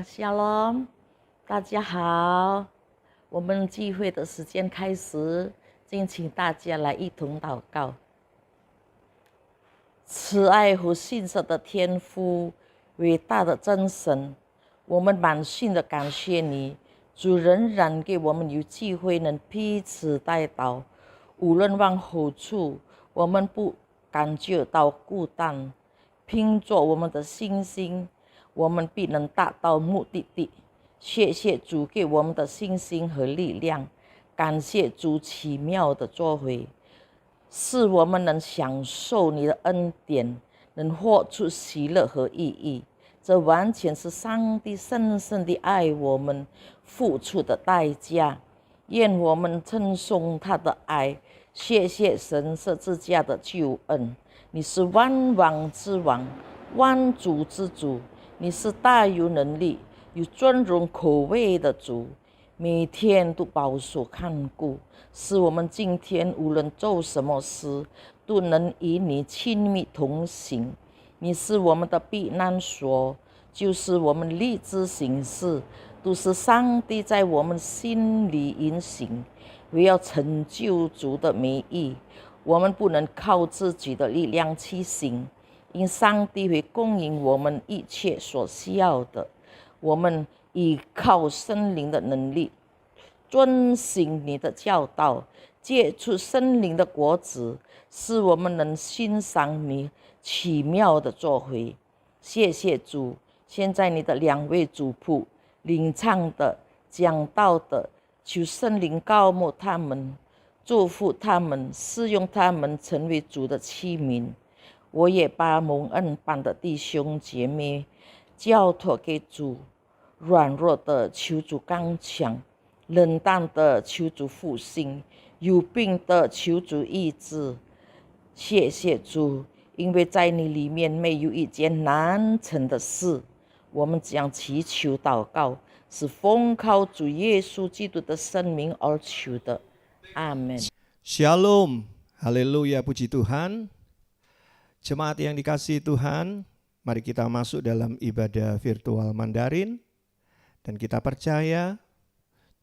Shalom，大家好。我们聚会的时间开始，敬请大家来一同祷告。慈爱和信实的天父，伟大的真神，我们满心的感谢你，主仍然给我们有机会能彼此代祷。无论往何处，我们不感觉到孤单，凭着我们的信心，我们必能达到目的地。谢谢主给我们的信心和力量，感谢主奇妙的作为，使我们能享受你的恩典，能活出喜乐和意义。这完全是上帝深深地爱我们付出的代价。愿我们称颂他的爱，谢谢神十字架的救恩。你是万王之王，万主之主，你是大有能力、有尊荣可畏的主，每天都保守看顾，使我们今天无论做什么事，都能与你亲密同行。你是我们的避难所，就是我们立志行事，都是上帝在我们心里运行，为要成就主的美意。我们不能靠自己的力量去行，因上帝会供应我们一切所需要的。我们依靠圣灵的能力，遵行你的教导，结出圣灵的果子，使我们能欣赏你奇妙的作为。谢谢主，现在你的两位主仆领唱的、讲道的，求圣灵膏抹他们，祝福他们，使用他们成为主的器皿。我也把蒙恩般的弟兄姐妹交托给主，软弱的求主刚强，冷淡的求主复兴，有病的求主医治。谢谢主，因为在你里面没有一件难成的事。我们将祈求祷告，是奉靠主耶稣基督的圣名而求的。阿们。Shalom, haleluya, puji Tuhan. Jemaat yang dikasihi Tuhan, mari kita masuk dalam ibadah virtual Mandarin. Dan kita percaya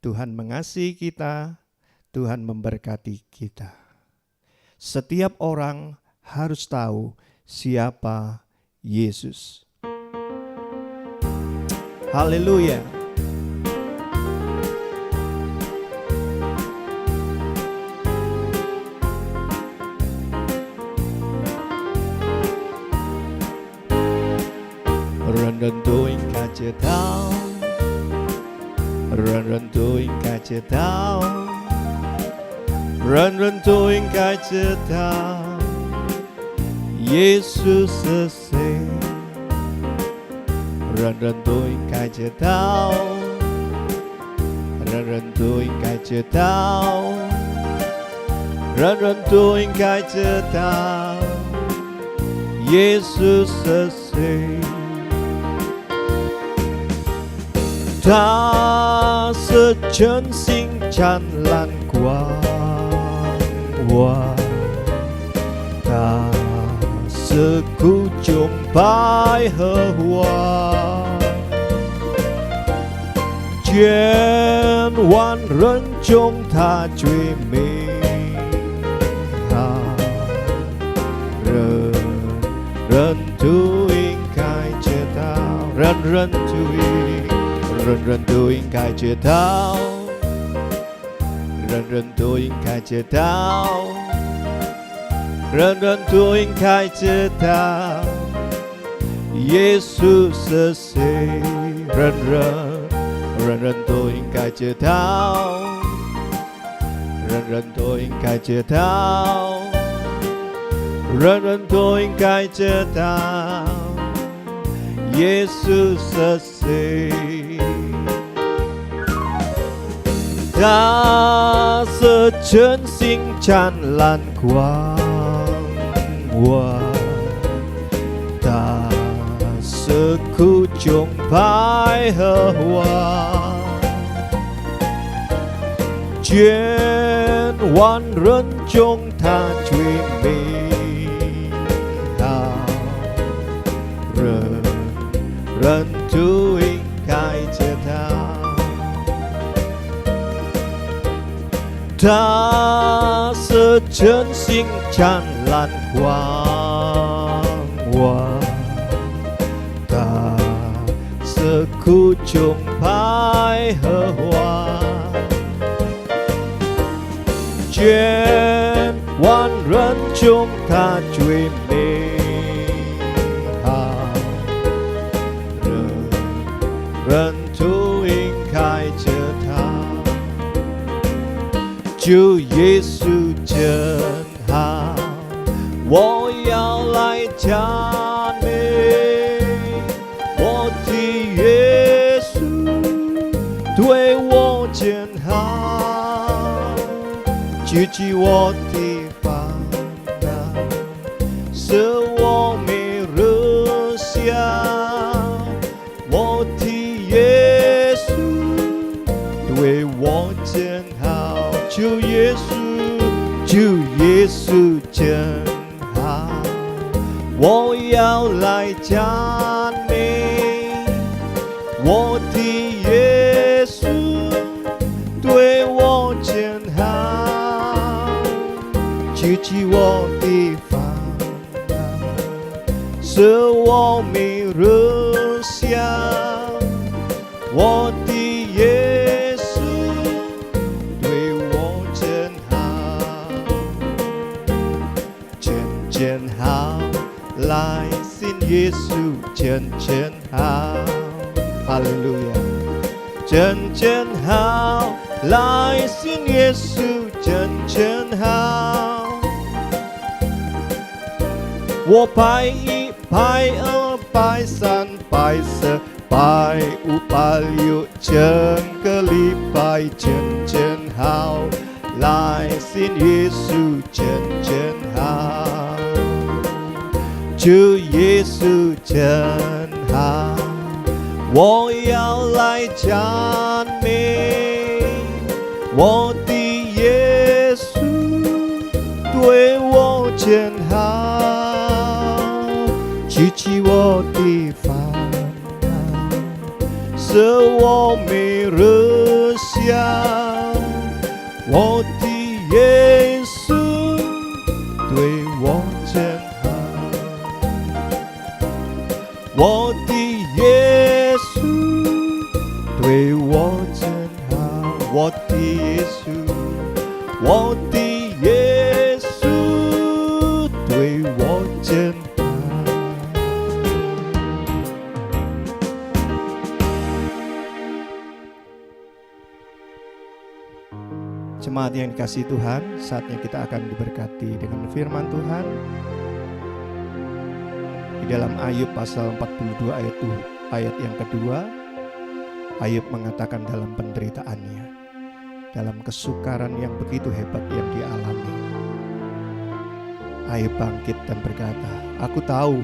Tuhan mengasihi kita, Tuhan memberkati kita. Setiap orang harus tahu siapa Yesus. Haleluya. Run run tôi ca chưa thao, run run tôi ca chưa thao, run run tôi ca chưa thao. Yesus sese, run run tôi ca chưa thao, run run tôi ca chưa thao, run run tôi ca chưa thao. Yesus sese. Ta sẽ chân sinh tràn lan quang hoa, ta sẽ cứu chúng bài hơ hoa. Chuyên hoàn rân chúng ta truy mình hà, rân tu in cai chế tao, rân tu in. Run tôi cai chưa thao, run tôi cai chưa thao, run tôi cai chưa thao. Yesus sese, run tôi cai chưa thao, run tôi cai chưa thao, run tôi cai chưa thao. Yesus sese. Ta sẽ chân sinh tràn lan quang hoa, ta sẽ cứu chúng bài hơ hoa. Chuyên hoàn rân chúng ta truy mình hào, rân tu in cai 他是真心灿烂光华，他是苦中百合花，千万人中他最美好，人人都应该着他。主耶稣真好，我要来赞美我的耶稣，对我真好，救济我的烦恼，使我没人想。我的耶稣对我真好，主耶稣真好，我要来赞美我的耶稣，对我真好，救济我的烦恼，使我没人想。我的耶稣对我真好，真好，来信耶稣真好，哈利路亚，真好，来信耶稣真好。我拜一拜二拜三拜四拜五拜六，整个礼拜真好，来信耶稣真好，主耶稣真好，我要来赞美我的耶稣，对我真好，救济我的烦恼，使我没人想。我的耶稣对我真好，我的耶稣对我真好，我的耶稣，我的耶稣对我真好。Jemaat yang dikasihi Tuhan, saatnya kita akan diberkati dengan firman Tuhan di dalam Ayub pasal 42 ayat yang kedua. Ayub mengatakan dalam penderitaannya, dalam kesukaran yang begitu hebat yang dialami, Ayub bangkit dan berkata, aku tahu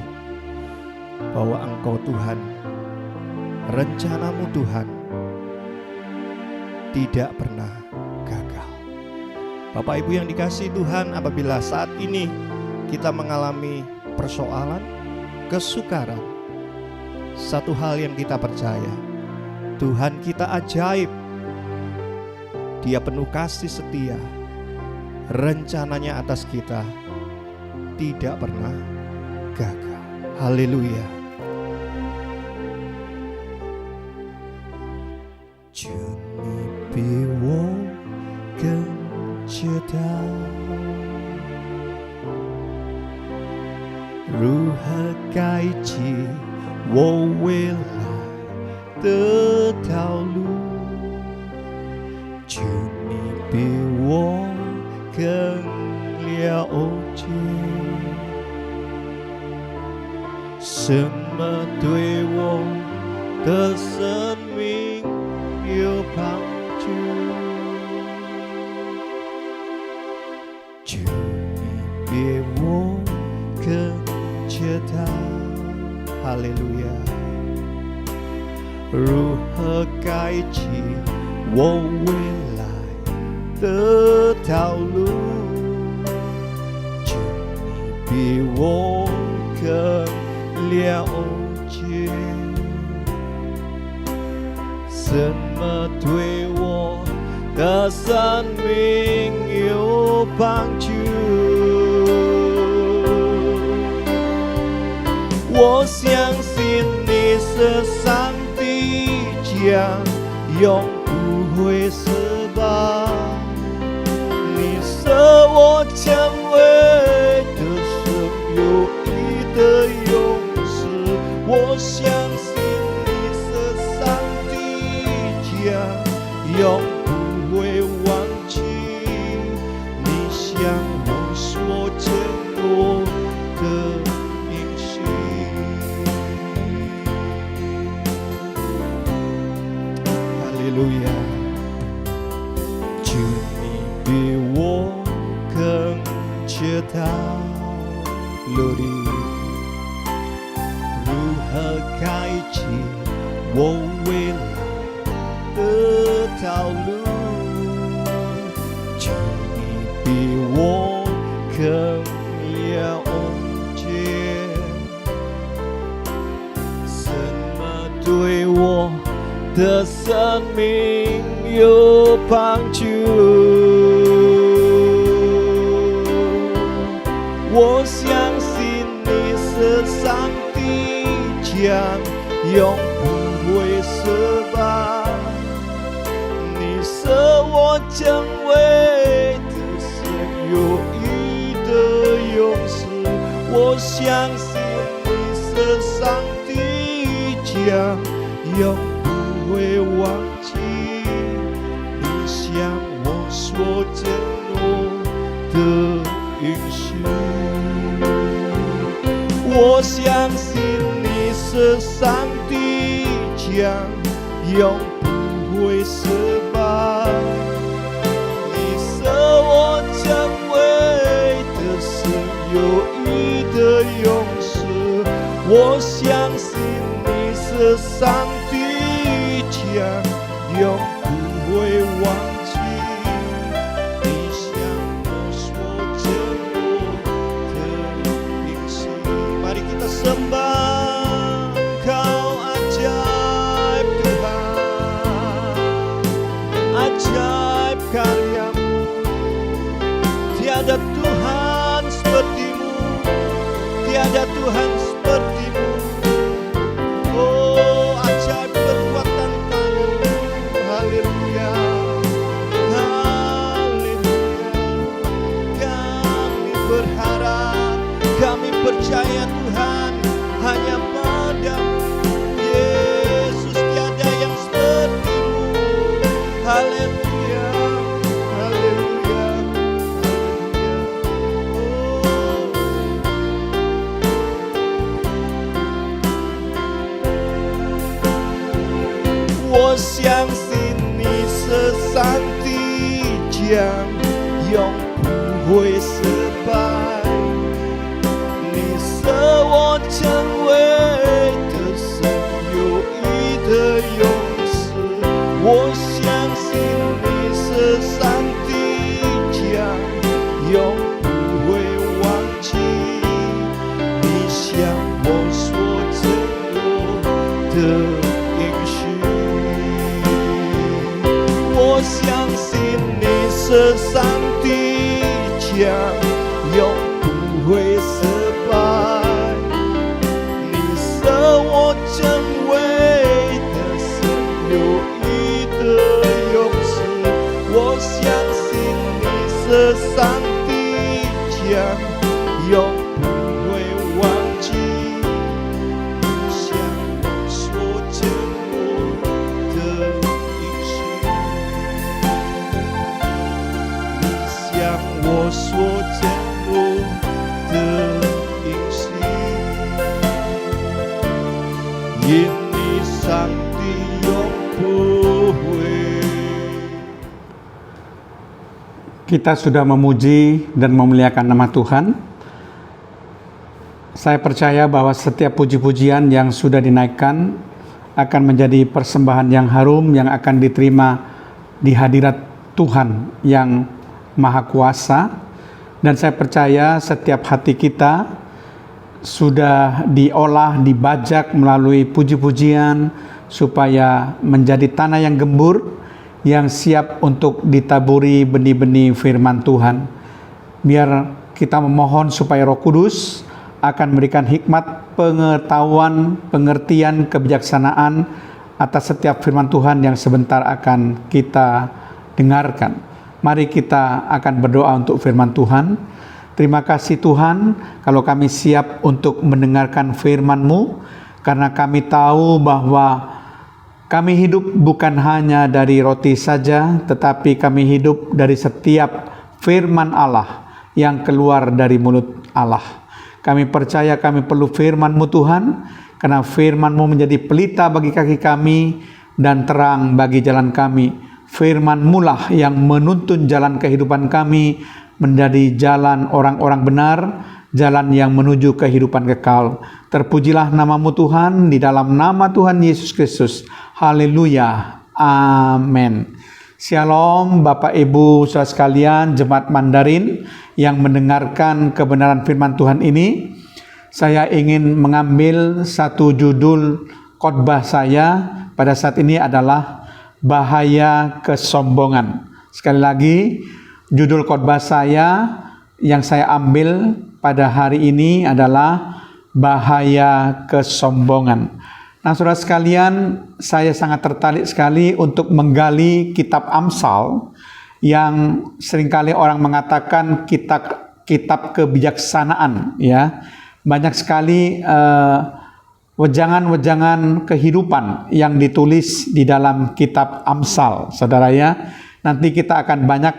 bahwa Engkau Tuhan, rencanamu Tuhan tidak pernah gagal. Bapak Ibu yang dikasihi Tuhan, apabila saat ini kita mengalami persoalan, kesukaran, satu hal yang kita percaya, Tuhan kita ajaib. Dia penuh kasih setia. Rencananya atas kita tidak pernah gagal. Haleluya. Juni biwo跟着他，如何改启我未来的道路？求你比我更了解，什么对我的生命有帮助？求你别我跟着他，哈利路亚！如何改启我未来的道路？求你比我更了解，什么对我的生命有帮助。我相信你是上帝家，永不会失败。你是我成为的神有义的勇士。我相信你是上帝家，永不会忘记你向我所承诺的应许。哈利路亚！主，你比我更知道路的如何开启我未来的道路。主，你比我更了解什么对我的生命有帮助。我相信你是上帝将永不会失败。你是我成为的神有义的勇士。我相信你是上帝将永不会忘记你向我所承诺的应许。我相信你是上帝将永不会失败。你是我成为的神有义的勇士。我相信你是上帝将永不会忘记你向我所承诺的应许。Mari kita sembah Engkau ajaib Tuhan, ajaib karya-Mu. Tiada Tuhan seperti-Mu, tiada Tuhan seperti-Mu. Oh, ajaib perbuatan tangan-Mu. Haleluya, haleluya. Kami berharap, kami percaya Tuhan hanya padamu Yesus, tiada yang seperti-Mu. Haleluya, haleluya, haleluya. Oh, 我相信你是上帝将永不会失败。你是我成为的神有义的勇士。我相信你是上帝将永不会忘记你向我所承诺的应许。我相信你是上帝将永不会失败。你是我成为的神有义的勇士。我相信你是上帝将永不会忘记你向我所承诺的应许。你向我所承诺的应许，因你上帝永不会。 Kita sudah memuji dan memuliakan nama Tuhan. Saya percaya bahwa setiap puji-pujian yang sudah dinaikkan akan menjadi persembahan yang harum yang akan diterima di hadirat Tuhan yang Maha Kuasa. Dan saya percaya setiap hati kita sudah diolah, dibajak melalui puji-pujian supaya menjadi tanah yang gembur yang siap untuk ditaburi benih-benih firman Tuhan. Biar kita memohon supaya Roh Kudus akan memberikan hikmat, pengetahuan, pengertian, kebijaksanaan atas setiap firman Tuhan yang sebentar akan kita dengarkan. Mari kita akan berdoa untuk firman Tuhan. Terima kasih Tuhan, kalau kami siap untuk mendengarkan firman-Mu, karena kami tahu bahwa kami hidup bukan hanya dari roti saja, tetapi kami hidup dari setiap firman Allah yang keluar dari mulut Allah. Kami percaya kami perlu firman-Mu Tuhan, karena firman-Mu menjadi pelita bagi kaki kami dan terang bagi jalan kami. Firman-Mu lah yang menuntun jalan kehidupan kami menjadi jalan orang-orang benar, jalan yang menuju kehidupan kekal. Terpujilah nama-Mu Tuhan, di dalam nama Tuhan Yesus Kristus. Haleluya. Amin. Shalom Bapak Ibu saudara sekalian, jemaat Mandarin yang mendengarkan kebenaran firman Tuhan ini. Saya ingin mengambil satu judul khotbah saya pada saat ini adalah bahaya kesombongan. Sekali lagi, judul khotbah saya yang saya ambil pada hari ini adalah bahaya kesombongan. Nah, saudara sekalian, saya sangat tertarik sekali untuk menggali kitab Amsal yang seringkali orang mengatakan kitab kebijaksanaan, ya. Banyak sekali wejangan-wejangan kehidupan yang ditulis di dalam kitab Amsal, saudara ya. Nanti kita akan banyak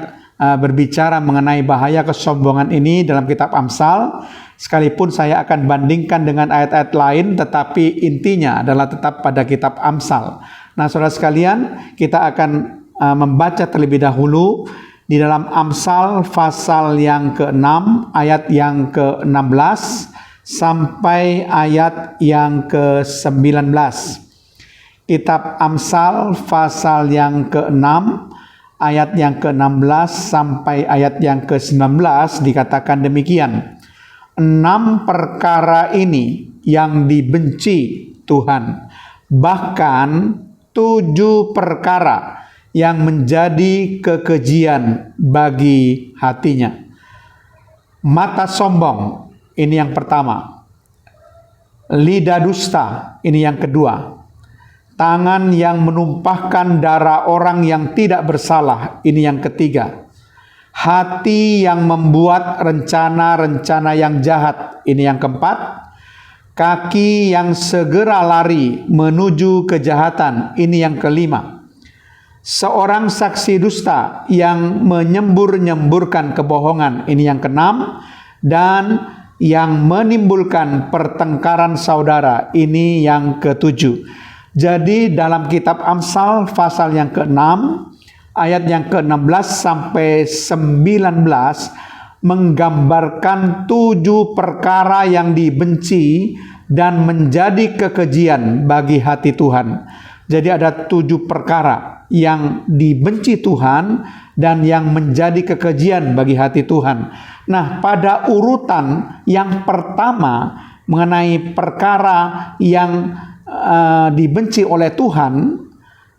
berbicara mengenai bahaya kesombongan ini dalam kitab Amsal. Sekalipun saya akan bandingkan dengan ayat-ayat lain, tetapi intinya adalah tetap pada kitab Amsal. Nah, saudara sekalian, kita akan membaca terlebih dahulu di dalam Amsal pasal yang ke-6 ayat yang ke-16 sampai ayat yang ke-19. Kitab Amsal pasal yang ke-6 ayat yang ke-16 sampai ayat yang ke-19 dikatakan demikian. 6 perkara ini yang dibenci Tuhan, bahkan 7 perkara yang menjadi kekejian bagi hatinya. Mata sombong, ini yang pertama. Lidah dusta, ini yang kedua. Tangan yang menumpahkan darah orang yang tidak bersalah, ini yang ketiga. Hati yang membuat rencana-rencana yang jahat, ini yang keempat. Kaki yang segera lari menuju kejahatan, ini yang kelima. Seorang saksi dusta yang menyembur-nyemburkan kebohongan, ini yang keenam. Dan yang menimbulkan pertengkaran saudara, ini yang ketujuh. Jadi dalam kitab Amsal pasal yang ke-6 ayat yang ke-16 sampai 19 menggambarkan 7 perkara yang dibenci dan menjadi kekejian bagi hati Tuhan. Jadi ada 7 perkara yang dibenci Tuhan dan yang menjadi kekejian bagi hati Tuhan. Nah, pada urutan yang pertama mengenai perkara yang dibenci oleh Tuhan,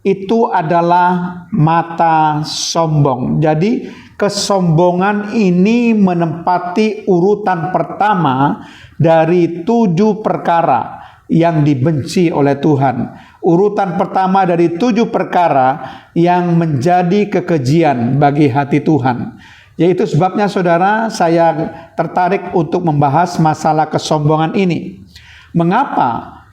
itu adalah mata sombong. Jadi kesombongan ini menempati urutan pertama dari 7 perkara yang dibenci oleh Tuhan. Urutan pertama dari 7 perkara yang menjadi kekejian bagi hati Tuhan. Yaitu sebabnya saudara, saya tertarik untuk membahas masalah kesombongan ini. Mengapa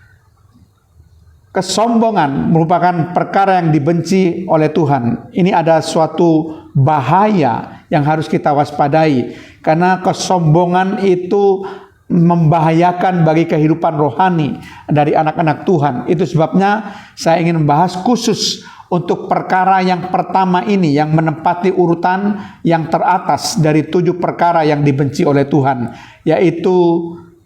kesombongan merupakan perkara yang dibenci oleh Tuhan? Ini ada suatu bahaya yang harus kita waspadai, karena kesombongan itu membahayakan bagi kehidupan rohani dari anak-anak Tuhan. Itu sebabnya saya ingin membahas khusus untuk perkara yang pertama ini, yang menempati urutan yang teratas dari 7 perkara yang dibenci oleh Tuhan, yaitu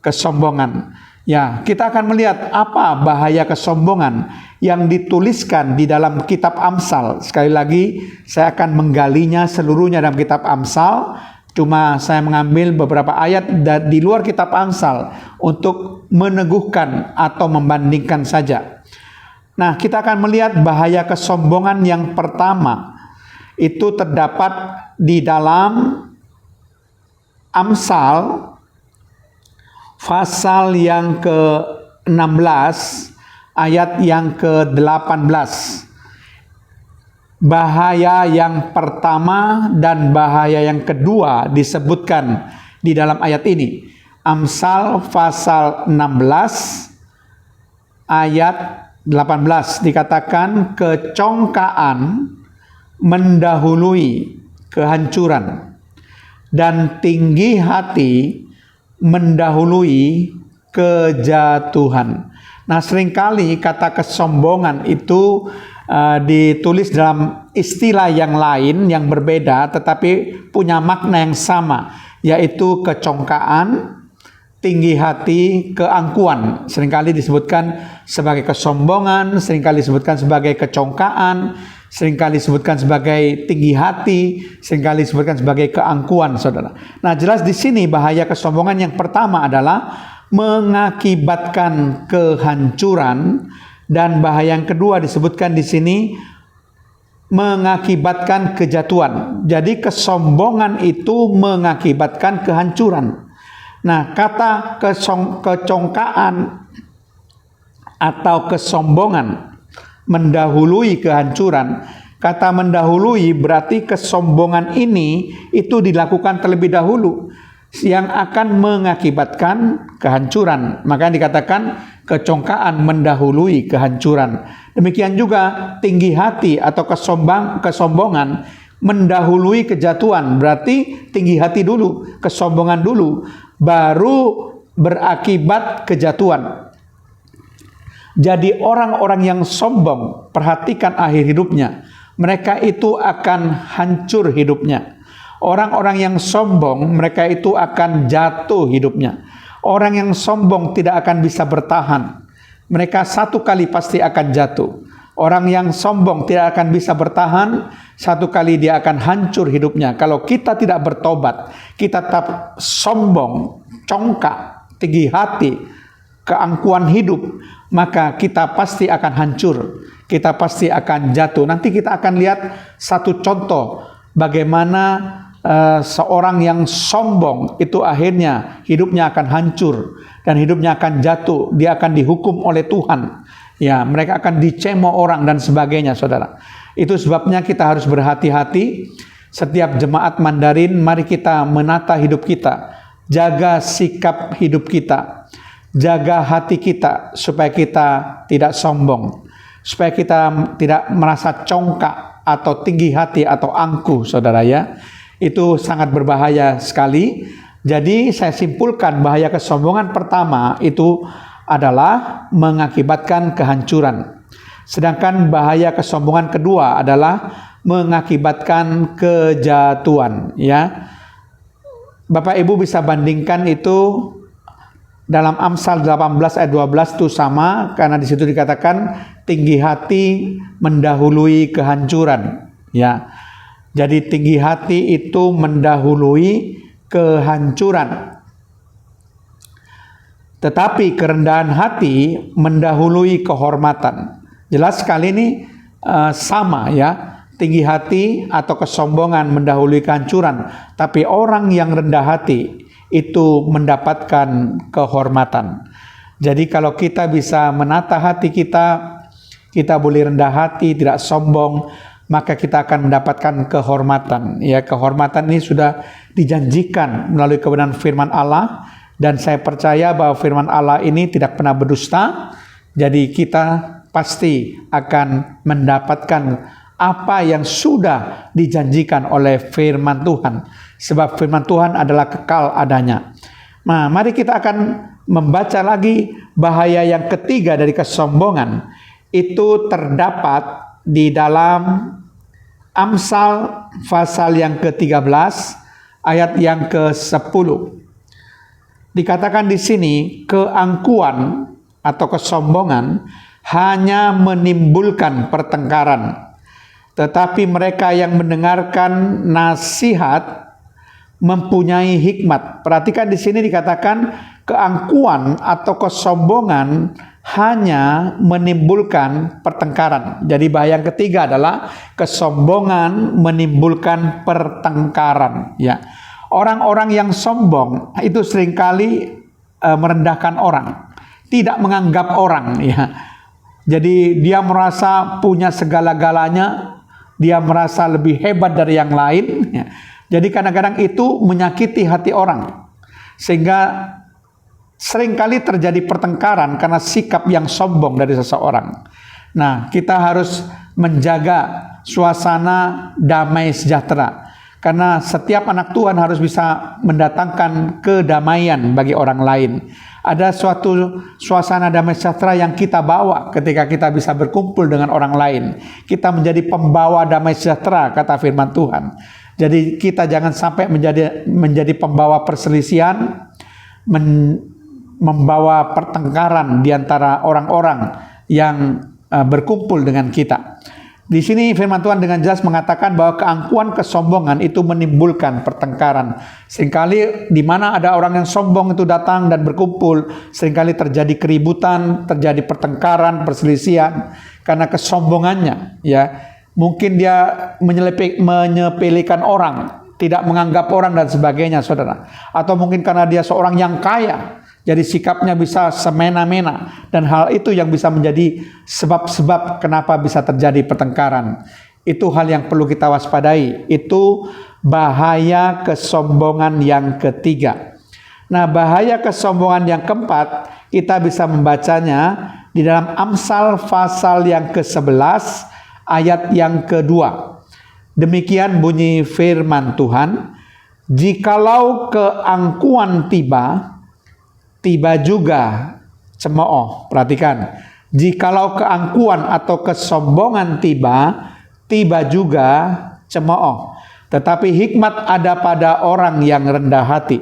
kesombongan. Ya, kita akan melihat apa bahaya kesombongan yang dituliskan di dalam kitab Amsal. Sekali lagi, saya akan menggalinya seluruhnya dalam kitab Amsal. Cuma saya mengambil beberapa ayat di luar kitab Amsal untuk meneguhkan atau membandingkan saja. Nah, kita akan melihat bahaya kesombongan yang pertama itu terdapat di dalam Amsal pasal yang ke-16 ayat yang ke-18. Bahaya yang pertama dan bahaya yang kedua disebutkan di dalam ayat ini. Amsal pasal 16 ayat 18 dikatakan kecongkaan mendahului kehancuran dan tinggi hati mendahului kejatuhan. Nah, seringkali kata kesombongan itu ditulis dalam istilah yang lain yang berbeda tetapi punya makna yang sama, yaitu kecongkaan, tinggi hati, keangkuhan. Seringkali disebutkan sebagai kesombongan, seringkali disebutkan sebagai kecongkaan, seringkali disebutkan sebagai tinggi hati, seringkali disebutkan sebagai keangkuhan, saudara. Nah, jelas di sini bahaya kesombongan yang pertama adalah mengakibatkan kehancuran, dan bahaya yang kedua disebutkan di sini mengakibatkan kejatuhan. Jadi kesombongan itu mengakibatkan kehancuran. Nah, kata kecongkaan atau kesombongan mendahului kehancuran. Kata mendahului berarti kesombongan ini itu dilakukan terlebih dahulu yang akan mengakibatkan kehancuran. Maka dikatakan kecongkaan mendahului kehancuran. Demikian juga tinggi hati atau kesombongan mendahului kejatuhan. Berarti tinggi hati dulu, kesombongan dulu, baru berakibat kejatuhan. Jadi orang-orang yang sombong, perhatikan akhir hidupnya. Mereka itu akan hancur hidupnya. Orang-orang yang sombong, mereka itu akan jatuh hidupnya. Orang yang sombong tidak akan bisa bertahan. Mereka satu kali pasti akan jatuh. Orang yang sombong tidak akan bisa bertahan, satu kali dia akan hancur hidupnya. Kalau kita tidak bertobat, kita tetap sombong, congkak, tinggi hati, keangkuhan hidup, maka kita pasti akan hancur, kita pasti akan jatuh. Nanti kita akan lihat satu contoh bagaimana seorang yang sombong itu akhirnya hidupnya akan hancur dan hidupnya akan jatuh, dia akan dihukum oleh Tuhan. Ya, mereka akan dicemooh orang dan sebagainya, saudara. Itu sebabnya kita harus berhati-hati. Setiap jemaat Mandarin, mari kita menata hidup kita, jaga sikap hidup kita, jaga hati kita supaya kita tidak sombong, supaya kita tidak merasa congkak atau tinggi hati atau angkuh, saudara ya. Itu sangat berbahaya sekali. Jadi saya simpulkan bahaya kesombongan pertama itu adalah mengakibatkan kehancuran. Sedangkan bahaya kesombongan kedua adalah mengakibatkan kejatuhan, ya. Bapak Ibu bisa bandingkan itu dalam Amsal 18 ayat 12 itu sama, karena di situ dikatakan tinggi hati mendahului kehancuran, ya. Jadi tinggi hati itu mendahului kehancuran. Tetapi kerendahan hati mendahului kehormatan. Jelas sekali ini sama ya. Tinggi hati atau kesombongan mendahului kehancuran. Tapi orang yang rendah hati itu mendapatkan kehormatan. Jadi kalau kita bisa menata hati kita, kita boleh rendah hati, tidak sombong, maka kita akan mendapatkan kehormatan. Ya, kehormatan ini sudah dijanjikan melalui kebenaran firman Allah, dan saya percaya bahwa firman Allah ini tidak pernah berdusta. Jadi kita pasti akan mendapatkan apa yang sudah dijanjikan oleh firman Tuhan, sebab firman Tuhan adalah kekal adanya. Nah, mari kita akan membaca lagi bahaya yang ketiga dari kesombongan. Itu terdapat di dalam Amsal pasal yang ke-13 ayat yang ke-10. Dikatakan di sini keangkuhan atau kesombongan hanya menimbulkan pertengkaran, tetapi mereka yang mendengarkan nasihat mempunyai hikmat. Perhatikan di sini dikatakan keangkuhan atau kesombongan hanya menimbulkan pertengkaran. Jadi bahaya yang ketiga adalah kesombongan menimbulkan pertengkaran. Ya, orang-orang yang sombong itu seringkali merendahkan orang, tidak menganggap orang. Ya, jadi dia merasa punya segala-galanya, dia merasa lebih hebat dari yang lain. Ya. Jadi kadang-kadang itu menyakiti hati orang, sehingga seringkali terjadi pertengkaran karena sikap yang sombong dari seseorang. Nah, kita harus menjaga suasana damai sejahtera, karena setiap anak Tuhan harus bisa mendatangkan kedamaian bagi orang lain. Ada suatu suasana damai sejahtera yang kita bawa ketika kita bisa berkumpul dengan orang lain. Kita menjadi pembawa damai sejahtera, kata firman Tuhan. Jadi kita jangan sampai menjadi pembawa perselisihan, membawa pertengkaran di antara orang-orang yang berkumpul dengan kita. Di sini firman Tuhan dengan jelas mengatakan bahwa keangkuhan, kesombongan itu menimbulkan pertengkaran. Seringkali di mana ada orang yang sombong itu datang dan berkumpul, seringkali terjadi keributan, terjadi pertengkaran, perselisihan karena kesombongannya. Ya, mungkin dia menyepelekan orang, tidak menganggap orang dan sebagainya, saudara. Atau mungkin karena dia seorang yang kaya, jadi sikapnya bisa semena-mena, dan hal itu yang bisa menjadi sebab-sebab kenapa bisa terjadi pertengkaran. Itu hal yang perlu kita waspadai. Itu bahaya kesombongan yang ketiga. Nah, bahaya kesombongan yang keempat kita bisa membacanya di dalam Amsal pasal yang ke-11 ayat yang kedua. Demikian bunyi firman Tuhan, jikalau keangkuhan tiba juga cemooh. Perhatikan, jikalau keangkuhan atau kesombongan tiba juga cemooh. Tetapi hikmat ada pada orang yang rendah hati.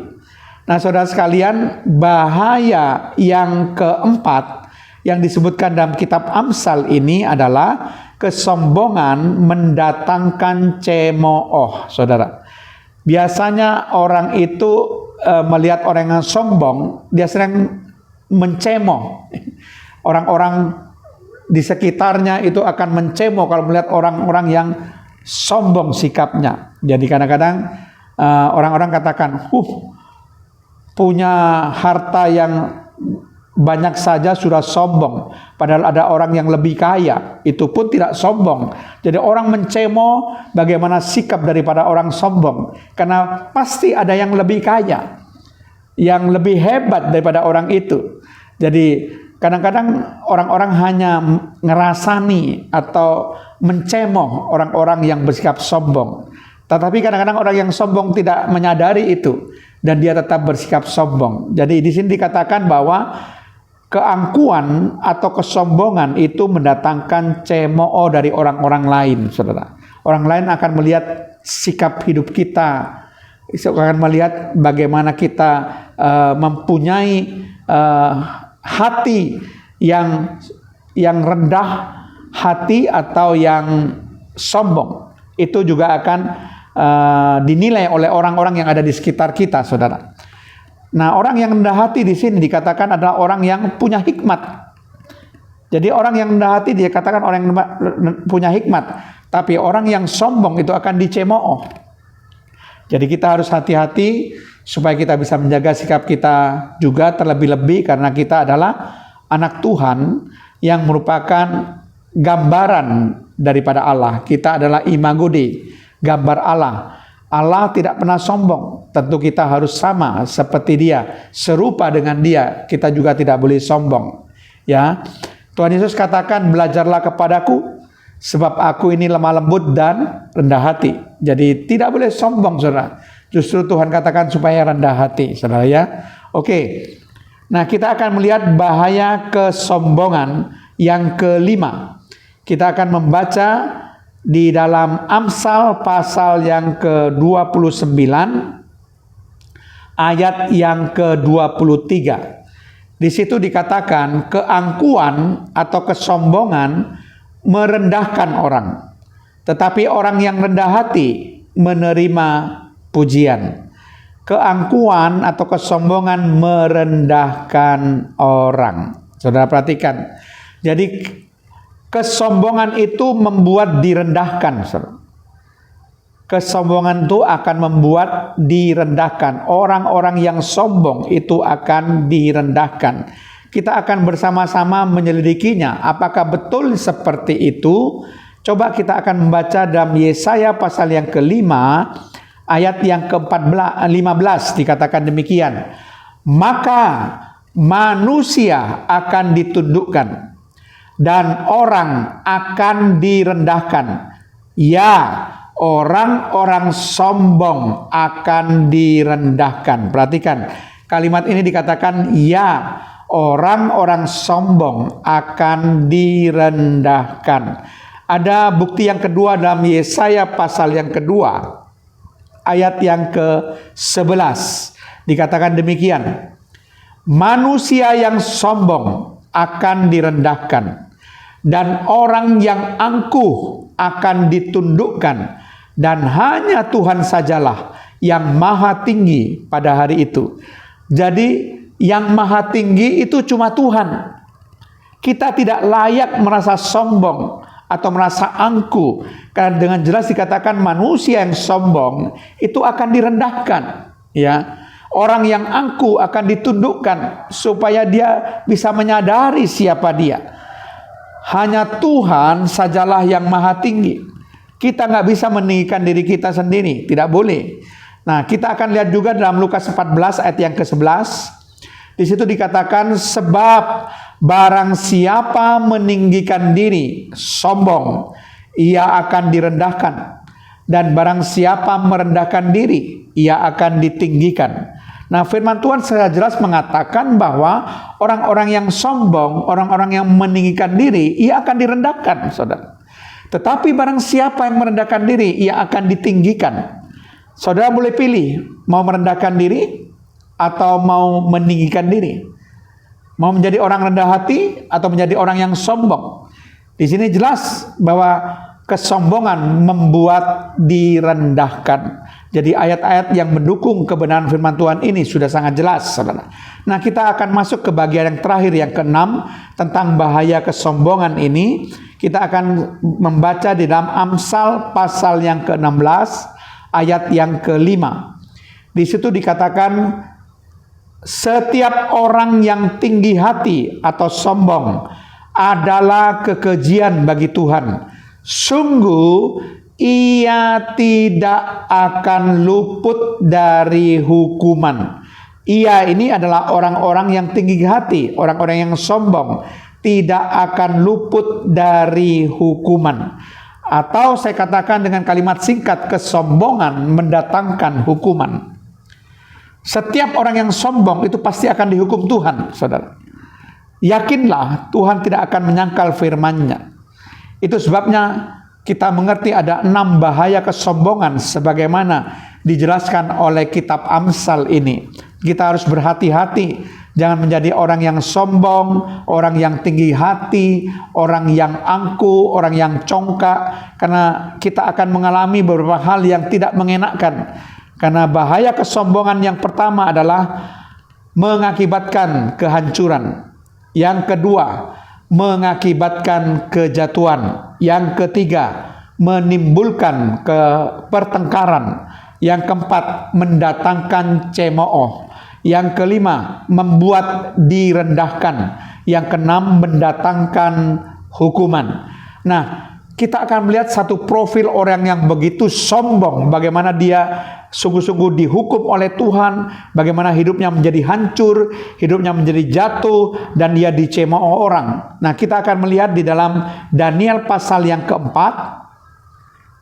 Nah, saudara sekalian, bahaya yang keempat yang disebutkan dalam kitab Amsal ini adalah kesombongan mendatangkan cemooh, saudara. Biasanya orang itu melihat orang yang sombong, dia sering mencemooh. Orang-orang di sekitarnya itu akan mencemooh kalau melihat orang-orang yang sombong sikapnya. Jadi kadang-kadang orang-orang katakan, punya harta yang banyak saja sudah sombong. Padahal ada orang yang lebih kaya, itu pun tidak sombong. Jadi orang mencemooh bagaimana sikap daripada orang sombong. Karena pasti ada yang lebih kaya, yang lebih hebat daripada orang itu. Jadi kadang-kadang orang-orang hanya ngerasani atau mencemooh orang-orang yang bersikap sombong. Tetapi kadang-kadang orang yang sombong tidak menyadari itu, dan dia tetap bersikap sombong. Jadi di sini dikatakan bahwa keangkuhan atau kesombongan itu mendatangkan cemooh dari orang-orang lain, saudara. Orang lain akan melihat sikap hidup kita, akan melihat bagaimana kita mempunyai hati yang rendah hati atau yang sombong. Itu juga akan dinilai oleh orang-orang yang ada di sekitar kita, saudara. Nah, orang yang rendah hati di sini dikatakan adalah orang yang punya hikmat. Jadi orang yang rendah hati dia katakan orang yang punya hikmat. Tapi orang yang sombong itu akan dicemooh. Jadi kita harus hati-hati supaya kita bisa menjaga sikap kita juga, terlebih-lebih karena kita adalah anak Tuhan yang merupakan gambaran daripada Allah. Kita adalah imago Dei, gambar Allah. Allah tidak pernah sombong. Tentu kita harus sama seperti dia, serupa dengan dia. Kita juga tidak boleh sombong. Ya, Tuhan Yesus katakan, belajarlah kepadaku, sebab aku ini lemah lembut dan rendah hati. Jadi tidak boleh sombong, saudara. Justru Tuhan katakan supaya rendah hati, saudara ya. Oke. Nah, kita akan melihat bahaya kesombongan yang kelima. Kita akan membaca di dalam Amsal pasal yang ke-29 ayat yang ke-23. Di situ dikatakan keangkuhan atau kesombongan merendahkan orang, tetapi orang yang rendah hati menerima pujian. Keangkuhan atau kesombongan merendahkan orang, Saudara perhatikan. Jadi kesombongan itu membuat direndahkan, saudara. Kesombongan itu akan membuat direndahkan. Orang-orang yang sombong itu akan direndahkan. Kita akan bersama-sama menyelidikinya. Apakah betul seperti itu? Coba kita akan membaca dalam Yesaya pasal yang kelima, ayat yang ke-15 dikatakan demikian. Maka manusia akan ditundukkan dan orang akan direndahkan. Ya, orang-orang sombong akan direndahkan. Perhatikan, kalimat ini dikatakan ya, orang-orang sombong akan direndahkan. Ada bukti yang kedua dalam Yesaya pasal yang kedua, ayat yang ke-11. Dikatakan demikian. Manusia yang sombong akan direndahkan dan orang yang angkuh akan ditundukkan, dan hanya Tuhan sajalah yang maha tinggi pada hari itu. Jadi yang maha tinggi itu cuma Tuhan. Kita tidak layak merasa sombong atau merasa angkuh, karena dengan jelas dikatakan manusia yang sombong itu akan direndahkan, ya. Orang yang angkuh akan ditundukkan supaya dia bisa menyadari siapa dia. Hanya Tuhan sajalah yang maha tinggi. Kita nggak bisa meninggikan diri kita sendiri, tidak boleh. Nah, kita akan lihat juga dalam Lukas 14 ayat yang ke-11. Di situ dikatakan, sebab barang siapa meninggikan diri sombong, ia akan direndahkan, dan barang siapa merendahkan diri, ia akan ditinggikan. Nah, firman Tuhan secara jelas mengatakan bahwa orang-orang yang sombong, orang-orang yang meninggikan diri, ia akan direndahkan, saudara. Tetapi barang siapa yang merendahkan diri, ia akan ditinggikan. Saudara boleh pilih, mau merendahkan diri atau mau meninggikan diri. Mau menjadi orang rendah hati atau menjadi orang yang sombong. Di sini jelas bahwa kesombongan membuat direndahkan. Jadi ayat-ayat yang mendukung kebenaran firman Tuhan ini sudah sangat jelas, saudara. Nah, kita akan masuk ke bagian yang terakhir, yang ke-6, tentang bahaya kesombongan ini. Kita akan membaca di dalam Amsal pasal yang ke-16, ayat yang ke-5. Di situ dikatakan, setiap orang yang tinggi hati atau sombong adalah kekejian bagi Tuhan. Sungguh ia tidak akan luput dari hukuman. Ia ini adalah orang-orang yang tinggi hati, orang-orang yang sombong, tidak akan luput dari hukuman. Atau saya katakan dengan kalimat singkat, kesombongan mendatangkan hukuman. Setiap orang yang sombong itu pasti akan dihukum Tuhan, saudara. Yakinlah Tuhan tidak akan menyangkal firman-Nya. Itu sebabnya kita mengerti ada 6 bahaya kesombongan sebagaimana dijelaskan oleh kitab Amsal ini. Kita harus berhati-hati, jangan menjadi orang yang sombong, orang yang tinggi hati, orang yang angkuh, orang yang congkak, karena kita akan mengalami beberapa hal yang tidak mengenakkan. Karena bahaya kesombongan yang pertama adalah mengakibatkan kehancuran. Yang kedua, mengakibatkan kejatuhan. Yang ketiga, menimbulkan pertengkaran. Yang keempat, mendatangkan cemooh. Yang kelima, membuat direndahkan. Yang keenam, mendatangkan hukuman. Nah, kita akan melihat satu profil orang yang begitu sombong, bagaimana dia sungguh-sungguh dihukum oleh Tuhan, bagaimana hidupnya menjadi hancur, hidupnya menjadi jatuh, dan dia dicemooh orang. Nah, kita akan melihat di dalam Daniel pasal yang keempat,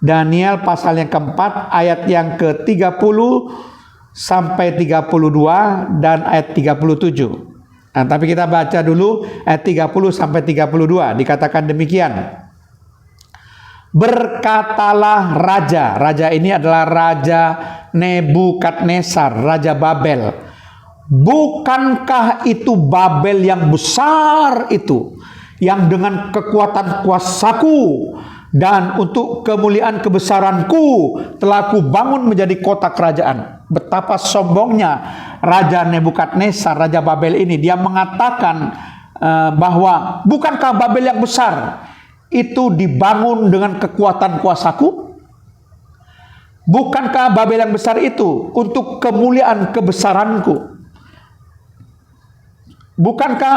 Daniel pasal yang keempat, ayat yang ke-30 sampai 32 dan ayat 37. Nah, tapi kita baca dulu ayat 30 sampai 32, dikatakan demikian. Berkatalah raja, raja ini adalah Raja Nebukadnezar, Raja Babel. Bukankah itu Babel yang besar itu, yang dengan kekuatan kuasaku dan untuk kemuliaan kebesaranku telah kubangun menjadi kota kerajaan. Betapa sombongnya Raja Nebukadnezar, Raja Babel ini. Dia mengatakan bahwa bukankah Babel yang besar itu dibangun dengan kekuatan kuasaku? Bukankah Babel yang besar itu untuk kemuliaan kebesaranku? Bukankah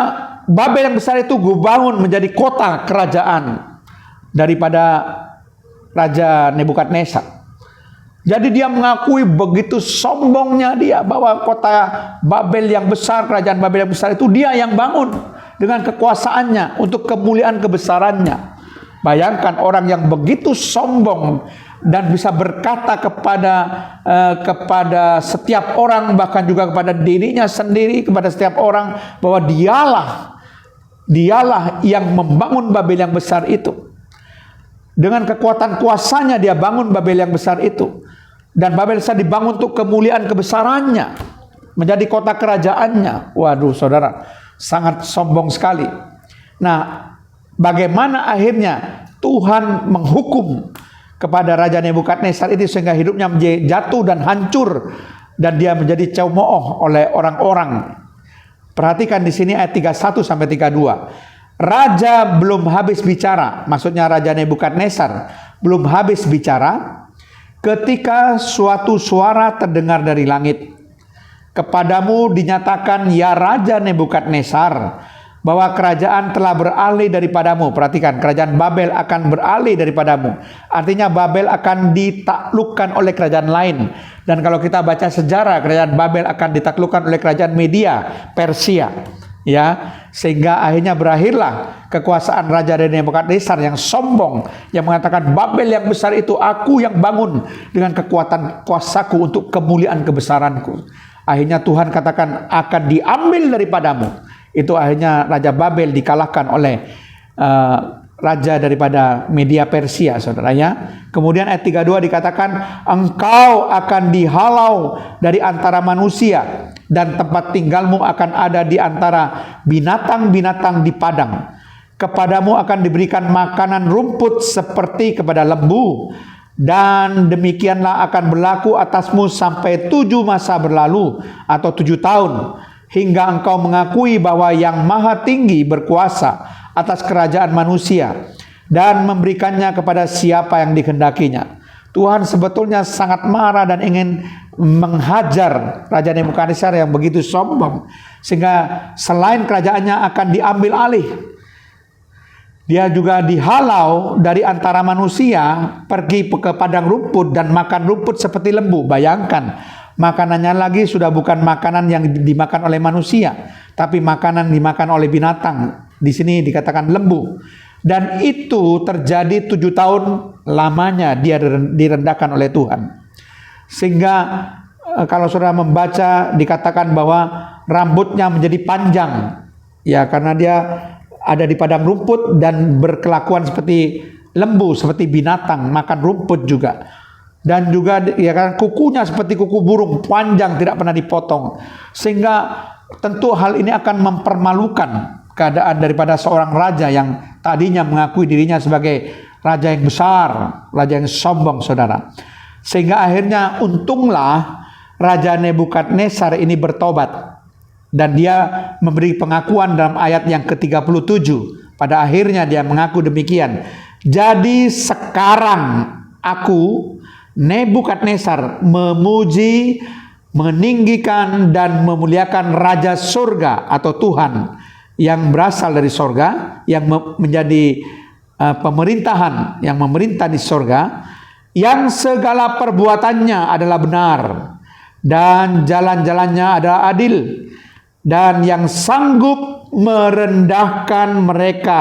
Babel yang besar itu gue bangun menjadi kota kerajaan daripada Raja Nebukadnezar? Jadi dia mengakui begitu sombongnya dia bahwa kota Babel yang besar, kerajaan Babel yang besar itu dia yang bangun dengan kekuasaannya untuk kemuliaan kebesarannya. Bayangkan orang yang begitu sombong dan bisa berkata kepada setiap orang, bahkan juga kepada dirinya sendiri, kepada setiap orang, bahwa dialah yang membangun Babel yang besar itu. Dengan kekuatan kuasanya dia bangun Babel yang besar itu. Dan Babel besar dibangun untuk kemuliaan kebesarannya, menjadi kota kerajaannya. Waduh saudara, sangat sombong sekali. Nah, bagaimana akhirnya Tuhan menghukum kepada Raja Nebukadnezar itu sehingga hidupnya menjadi jatuh dan hancur, dan dia menjadi cemooh oleh orang-orang. Perhatikan di sini ayat 31 sampai 32. Raja belum habis bicara, maksudnya Raja Nebukadnezar belum habis bicara, ketika suatu suara terdengar dari langit. Kepadamu dinyatakan, ya Raja Nebukadnezar, bahwa kerajaan telah beralih daripadamu. Perhatikan, kerajaan Babel akan beralih daripadamu. Artinya Babel akan ditaklukkan oleh kerajaan lain. Dan kalau kita baca sejarah, kerajaan Babel akan ditaklukkan oleh kerajaan Media, Persia. Ya, sehingga akhirnya berakhirlah kekuasaan Raja Nebukadnezar yang sombong, yang mengatakan Babel yang besar itu aku yang bangun dengan kekuatan kuasaku untuk kemuliaan kebesaranku. Akhirnya Tuhan katakan akan diambil daripadamu. Itu akhirnya Raja Babel dikalahkan oleh raja daripada Media Persia, saudaranya. Kemudian ayat 32 dikatakan, engkau akan dihalau dari antara manusia, dan tempat tinggalmu akan ada di antara binatang-binatang di padang. Kepadamu akan diberikan makanan rumput seperti kepada lembu, dan demikianlah akan berlaku atasmu sampai 7 masa berlalu atau 7 tahun, hingga engkau mengakui bahwa Yang Maha Tinggi berkuasa atas kerajaan manusia dan memberikannya kepada siapa yang dikehendakinya. Tuhan sebetulnya sangat marah dan ingin menghajar Raja Nebukadnezar yang begitu sombong, sehingga selain kerajaannya akan diambil alih, dia juga dihalau dari antara manusia, pergi ke padang rumput dan makan rumput seperti lembu. Bayangkan, makanannya lagi sudah bukan makanan yang dimakan oleh manusia, tapi makanan dimakan oleh binatang. Di sini dikatakan lembu. Dan itu terjadi 7 tahun lamanya dia direndahkan oleh Tuhan. Sehingga kalau saudara membaca dikatakan bahwa rambutnya menjadi panjang. Ya, karena dia ada di padang rumput dan berkelakuan seperti lembu, seperti binatang, makan rumput juga. Dan juga ya kan, kukunya seperti kuku burung, panjang, tidak pernah dipotong. Sehingga tentu hal ini akan mempermalukan keadaan daripada seorang raja yang tadinya mengakui dirinya sebagai raja yang besar, raja yang sombong, saudara. Sehingga akhirnya untunglah Raja Nebukadnezar ini bertobat, dan dia memberi pengakuan dalam ayat yang ke-37. Pada akhirnya dia mengaku demikian, jadi sekarang aku Nebukadnezar memuji, meninggikan dan memuliakan Raja Surga atau Tuhan yang berasal dari sorga, yang menjadi pemerintahan, yang memerintah di sorga, yang segala perbuatannya adalah benar dan jalan-jalannya adalah adil, dan yang sanggup merendahkan mereka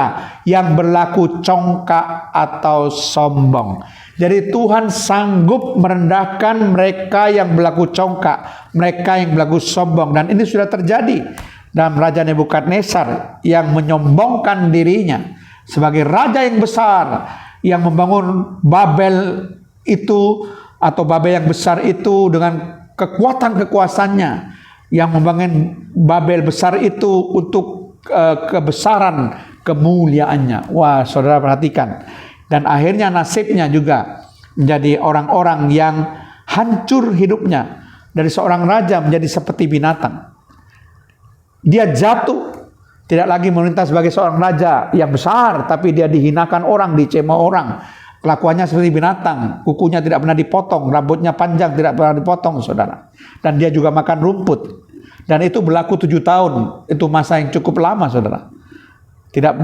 yang berlaku congkak atau sombong. Jadi Tuhan sanggup merendahkan mereka yang berlaku congkak, mereka yang berlaku sombong, dan ini sudah terjadi dalam Raja Nebukadnezar yang menyombongkan dirinya sebagai raja yang besar, yang membangun Babel itu atau Babel yang besar itu dengan kekuatan kekuasaannya, yang membangun Babel besar itu untuk kebesaran kemuliaannya. Wah, saudara perhatikan. Dan akhirnya nasibnya juga menjadi orang-orang yang hancur hidupnya, dari seorang raja menjadi seperti binatang. Dia jatuh Tidak lagi memerintah sebagai seorang raja yang besar, tapi dia dihinakan orang, dicemooh orang. Kelakuannya seperti binatang, kukunya tidak pernah dipotong, rambutnya panjang tidak pernah dipotong, saudara. Dan dia juga makan rumput. Dan itu berlaku 7 tahun, itu masa yang cukup lama, saudara.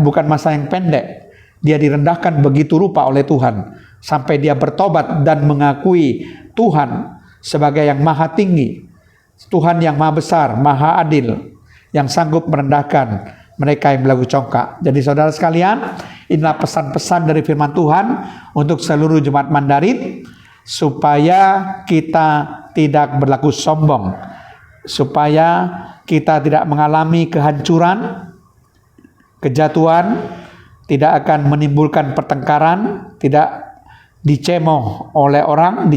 Bukan masa yang pendek. Dia direndahkan begitu rupa oleh Tuhan, sampai dia bertobat dan mengakui Tuhan sebagai yang maha tinggi, Tuhan yang maha besar, maha adil, yang sanggup merendahkan mereka yang belagu congkak. Jadi saudara sekalian, inilah pesan-pesan dari firman Tuhan untuk seluruh jemaat Mandarin, supaya kita tidak berlaku sombong, supaya kita tidak mengalami kehancuran, kejatuhan, tidak akan menimbulkan pertengkaran, tidak dicemooh orang,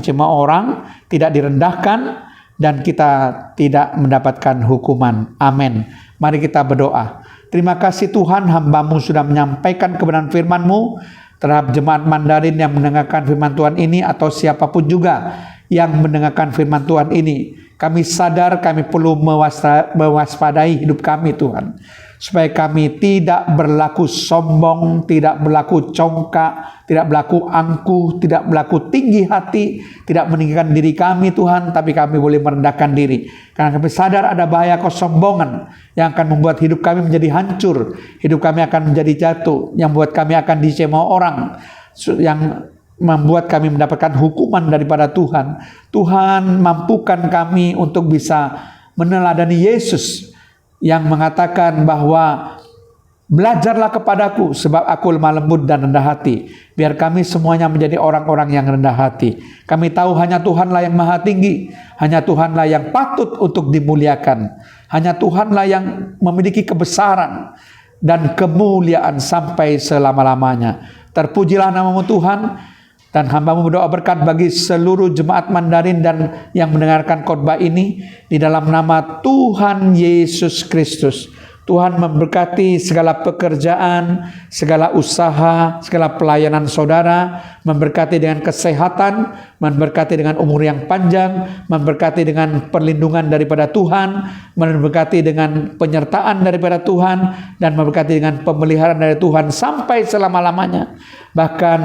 tidak direndahkan, dan kita tidak mendapatkan hukuman. Amin. Mari kita berdoa. Terima kasih Tuhan, hamba-Mu sudah menyampaikan kebenaran firman-Mu terhadap jemaat Mandarin yang mendengarkan firman Tuhan ini, atau siapapun juga yang mendengarkan firman Tuhan ini. Kami sadar kami perlu mewaspadai hidup kami, Tuhan, supaya kami tidak berlaku sombong, tidak berlaku congkak, tidak berlaku angkuh, tidak berlaku tinggi hati, tidak meninggikan diri kami, Tuhan, tapi kami boleh merendahkan diri. Karena kami sadar ada bahaya kesombongan yang akan membuat hidup kami menjadi hancur, hidup kami akan menjadi jatuh, yang membuat kami akan dicemooh orang, yang membuat kami mendapatkan hukuman daripada Tuhan. Tuhan, mampukan kami untuk bisa meneladani Yesus yang mengatakan bahwa belajarlah kepadaku sebab aku lemah lembut dan rendah hati. Biar kami semuanya menjadi orang-orang yang rendah hati. Kami tahu hanya Tuhanlah yang maha tinggi, hanya Tuhanlah yang patut untuk dimuliakan, hanya Tuhanlah yang memiliki kebesaran dan kemuliaan sampai selama-lamanya. Terpujilah nama-Mu Tuhan. Dan hamba-Mu berdoa berkat bagi seluruh jemaat Mandarin dan yang mendengarkan khotbah ini di dalam nama Tuhan Yesus Kristus. Tuhan memberkati segala pekerjaan, segala usaha, segala pelayanan saudara, memberkati dengan kesehatan, memberkati dengan umur yang panjang, memberkati dengan perlindungan daripada Tuhan, memberkati dengan penyertaan daripada Tuhan, dan memberkati dengan pemeliharaan dari Tuhan sampai selama-lamanya. Bahkan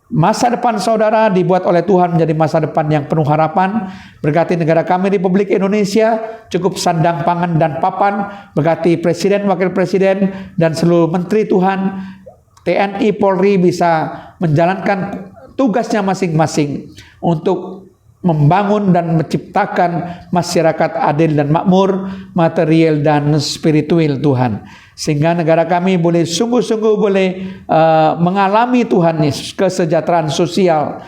masa depan saudara dibuat oleh Tuhan menjadi masa depan yang penuh harapan. Berkati negara kami Republik Indonesia, cukup sandang pangan dan papan. Berkati Presiden, Wakil Presiden, dan seluruh Menteri Tuhan. TNI, Polri bisa menjalankan tugasnya masing-masing untuk membangun dan menciptakan masyarakat adil dan makmur, material dan spiritual, Tuhan. Sehingga negara kami boleh sungguh-sungguh boleh mengalami Tuhan kesejahteraan sosial,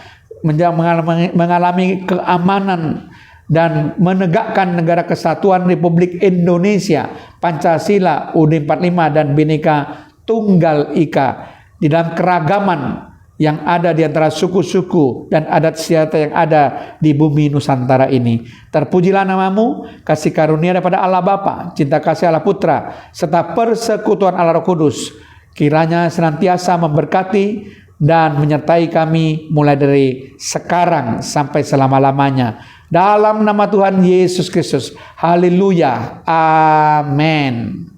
mengalami keamanan, dan menegakkan negara kesatuan Republik Indonesia, Pancasila, UUD 45 dan Bhinneka Tunggal Ika di dalam keragaman yang ada di antara suku-suku dan adat istiadat yang ada di bumi Nusantara ini. Terpujilah nama-Mu, kasih karunia daripada Allah Bapa, cinta kasih Allah Putra, serta persekutuan Allah Roh Kudus, kiranya senantiasa memberkati dan menyertai kami mulai dari sekarang sampai selama-lamanya. Dalam nama Tuhan Yesus Kristus. Haleluya. Amin.